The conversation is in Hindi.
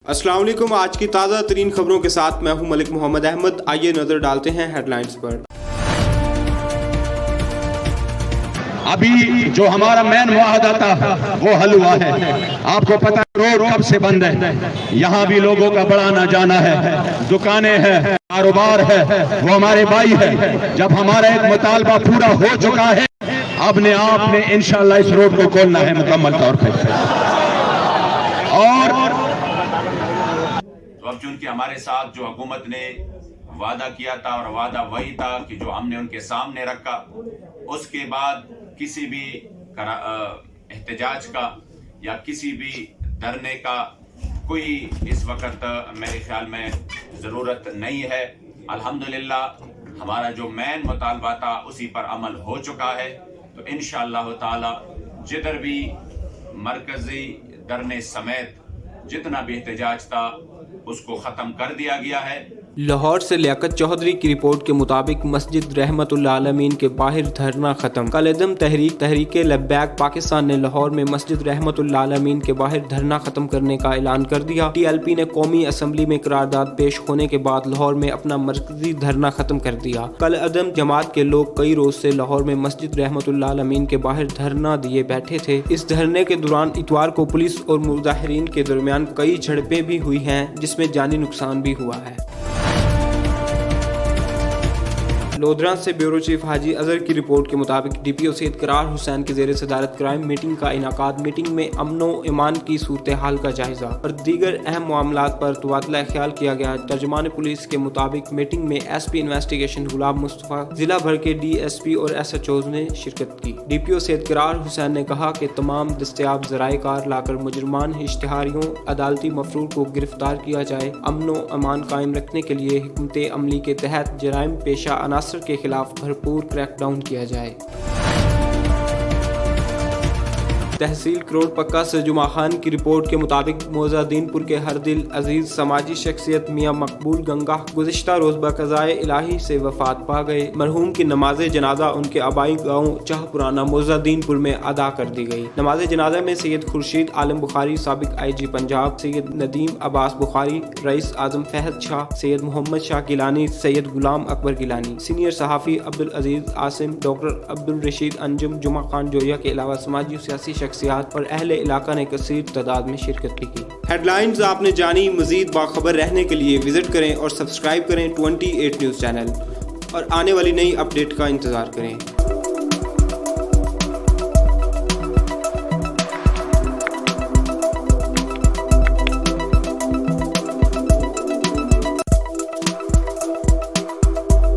अस्सलाम वालेकुम। आज की ताज़ा तरीन खबरों के साथ मैं हूं मलिक मोहम्मद अहमद। आइए नजर डालते हैं हेडलाइंस पर। अभी जो हमारा मेन मुआहदा था वो हल हुआ है। आपको पता है रोड कब से बंद है, यहाँ भी लोगों का बड़ा आना जाना है, दुकानें हैं, कारोबार है, वो हमारे भाई है। जब हमारा एक मुतालबा पूरा हो चुका है, अब ने आपने इंशाअल्लाह इस रोड को खोलना है मुकम्मल तौर पे। और तो अब चूंकि हमारे साथ जो हुकूमत ने वादा किया था और वादा वही था कि जो हमने उनके सामने रखा, उसके बाद किसी भी एहतजाज का या किसी भी धरने का कोई इस वक्त मेरे ख्याल में ज़रूरत नहीं है। अल्हम्दुलिल्लाह हमारा जो मेन मुतालबा था उसी पर अमल हो चुका है। तो इंशाअल्लाह ताला जिधर भी मरकज़ी धरने समेत जितना भी एहतजाज था उसको ख़त्म कर दिया गया है। लाहौर से लियाकत चौधरी की रिपोर्ट के मुताबिक मस्जिद रहमतुल आलमीन के बाहर धरना खत्म। कलदम तहरीके लब्बैक पाकिस्तान ने लाहौर में मस्जिद रहमतुल आलमीन के बाहर धरना खत्म करने का ऐलान कर दिया। TLP ने कौमी असम्बली में करारदाद पेश होने के बाद लाहौर में अपना मरकजी धरना खत्म कर दिया। कलदम जमात के लोग कई रोज से लाहौर में मस्जिद रहमतुल आलमीन के बाहर धरना दिए बैठे थे। इस धरने के दौरान इतवार को पुलिस और मुजाहिरीन के दरमियान कई झड़पें भी हुई हैं, जिसमें जानी नुकसान भी हुआ है। लोधरा से ब्यूरो चीफ हाजी अजहर की रिपोर्ट के मुताबिक DPO सैयद करार हुसैन की ज़ेर सदारत क्राइम मीटिंग का इनाकाद। मीटिंग में अमनो ईमान की सूरत हाल का जायजा और दीगर अहम मामलात पर तबादला ख्याल किया गया। तर्जुमान पुलिस के मुताबिक मीटिंग में SP इन्वेस्टिगेशन गुलाम मुस्तफ़ा, जिला भर के DSP और SHOs ने शिरकत की। DPO सैयद करार हुसैन ने कहा कि तमाम दस्तयाब ज़राए कार लाकर मुजरमान इश्तिहारियों अदालती मफरूर को गिरफ्तार किया जाए। अमनो अमान कायम रखने के लिए हिकमत अमली के तहत जराइम पेशा अनासर के खिलाफ भरपूर क्रैकडाउन किया जाए। तहसील करोड़ पक्का से जुमा खान की रिपोर्ट के मुताबिक मोजादीनपुर के हरदिल अजीज समाजी शख्सियत मियाँ मकबूल गंगा गुज़िश्ता रोज़ बक़ज़ाए इलाही से वफ़ात पा गए। मरहूम की नमाज जनाजा उनके आबाई गाँव चाहपुराना मोजादीनपुर में अदा कर दी गई। नमाज जनाजा में सैयद खुर्शीद आलम बुखारी साबिक IG पंजाब, सैयद नदीम अब्बास बुखारी, रईस आज़म फहद शाह, सैयद मोहम्मद शाह गिलानी, सैयद गुलाम अकबर गिलानी, सीनियर सहाफ़ी अब्दुल अजीज आसिम, डॉक्टर अब्दुल रशीद अंजुम, जुमा खान जोया के अलावा समाजी और सियासी शख्सियात और अहले इलाका ने कसीर तादाद में शिरकत भी की। हेडलाइंस आपने जानी। मजीद बाखबर रहने के लिए विजिट करें और सब्सक्राइब करें 28 न्यूज़ चैनल और आने वाली नई अपडेट का इंतज़ार करें।